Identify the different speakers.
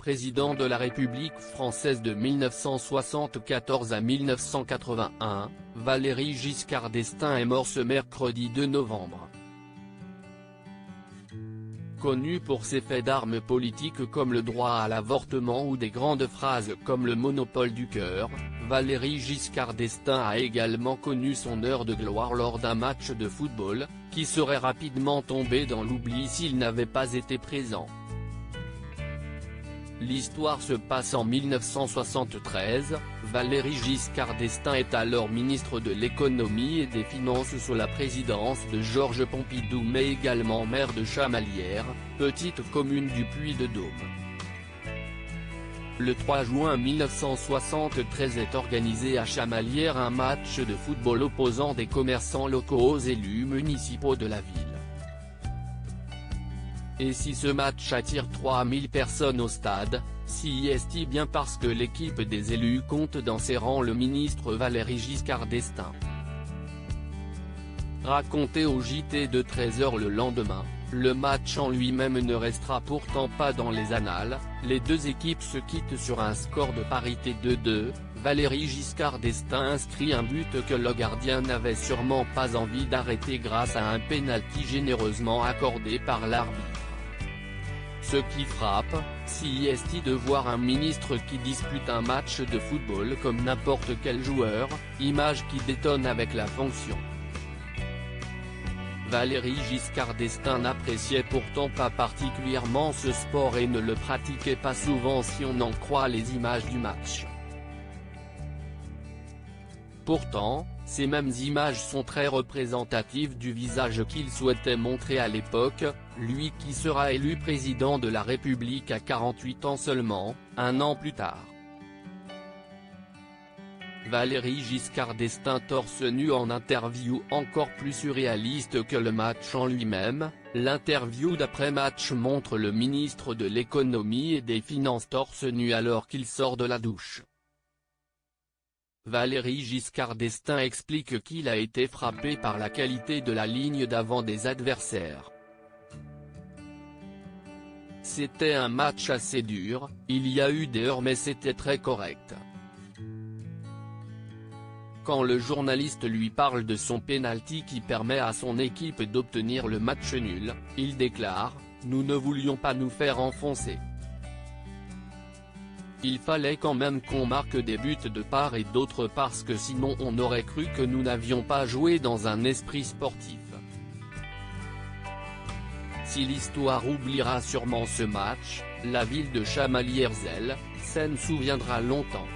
Speaker 1: président de la République française de 1974 à 1981, Valéry Giscard d'Estaing est mort ce mercredi 2 novembre. Connu pour ses faits d'armes politiques comme le droit à l'avortement ou des grandes phrases comme le monopole du cœur, Valéry Giscard d'Estaing a également connu son heure de gloire lors d'un match de football, qui serait rapidement tombé dans l'oubli s'il n'avait pas été présent. L'histoire se passe en 1973, Valéry Giscard d'Estaing est alors ministre de l'économie et des finances sous la présidence de Georges Pompidou mais également maire de Chamalières, petite commune du Puy-de-Dôme. Le 3 juin 1973 est organisé à Chamalières un match de football opposant des commerçants locaux aux élus municipaux de la ville. Et si ce match attire 3000 personnes au stade, si est-il bien parce que l'équipe des élus compte dans ses rangs le ministre Valéry Giscard d'Estaing. Raconté au JT de 13h le lendemain, le match en lui-même ne restera pourtant pas dans les annales, les deux équipes se quittent sur un score de parité 2-2, Valéry Giscard d'Estaing inscrit un but que le gardien n'avait sûrement pas envie d'arrêter grâce à un pénalty généreusement accordé par l'arbitre. Ce qui frappe, si est de voir un ministre qui dispute un match de football comme n'importe quel joueur, image qui détonne avec la fonction. Valéry Giscard d'Estaing n'appréciait pourtant pas particulièrement ce sport et ne le pratiquait pas souvent si on en croit les images du match. Pourtant, ces mêmes images sont très représentatives du visage qu'il souhaitait montrer à l'époque, lui qui sera élu président de la République à 48 ans seulement, un an plus tard. Valéry Giscard d'Estaing torse nu en interview encore plus surréaliste que le match en lui-même, l'interview d'après-match montre le ministre de l'économie et des finances torse nu alors qu'il sort de la douche. Valéry Giscard d'Estaing explique qu'il a été frappé par la qualité de la ligne d'avant des adversaires. C'était un match assez dur, il y a eu des heurts mais c'était très correct. Quand le journaliste lui parle de son pénalty qui permet à son équipe d'obtenir le match nul, il déclare « Nous ne voulions pas nous faire enfoncer. Il fallait quand même qu'on marque des buts de part et d'autre parce que sinon on aurait cru que nous n'avions pas joué dans un esprit sportif. Si l'histoire oubliera sûrement ce match, la ville de Chamalières elle, s'en souviendra longtemps.